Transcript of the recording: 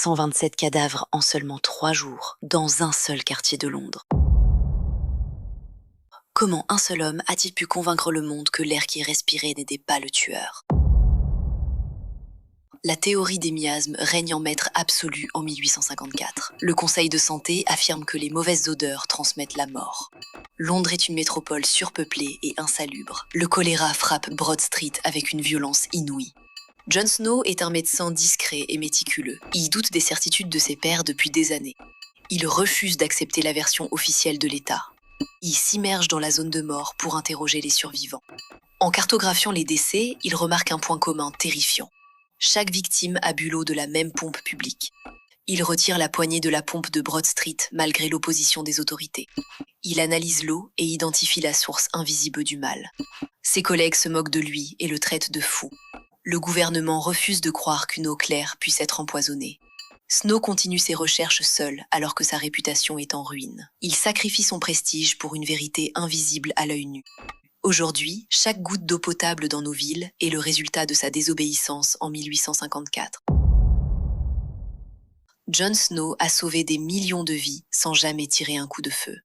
127 cadavres en seulement 3 jours, dans un seul quartier de Londres. Comment un seul homme a-t-il pu convaincre le monde que l'air qu'il respirait n'était pas le tueur? La théorie des miasmes règne en maître absolu en 1854. Le Conseil de santé affirme que les mauvaises odeurs transmettent la mort. Londres est une métropole surpeuplée et insalubre. Le choléra frappe Broad Street avec une violence inouïe. Jon Snow est un médecin discret et méticuleux. Il doute des certitudes de ses pairs depuis des années. Il refuse d'accepter la version officielle de l'État. Il s'immerge dans la zone de mort pour interroger les survivants. En cartographiant les décès, il remarque un point commun terrifiant. Chaque victime a bu l'eau de la même pompe publique. Il retire la poignée de la pompe de Broad Street malgré l'opposition des autorités. Il analyse l'eau et identifie la source invisible du mal. Ses collègues se moquent de lui et le traitent de fou. Le gouvernement refuse de croire qu'une eau claire puisse être empoisonnée. Snow continue ses recherches seul alors que sa réputation est en ruine. Il sacrifie son prestige pour une vérité invisible à l'œil nu. Aujourd'hui, chaque goutte d'eau potable dans nos villes est le résultat de sa désobéissance en 1854. Jon Snow a sauvé des millions de vies sans jamais tirer un coup de feu.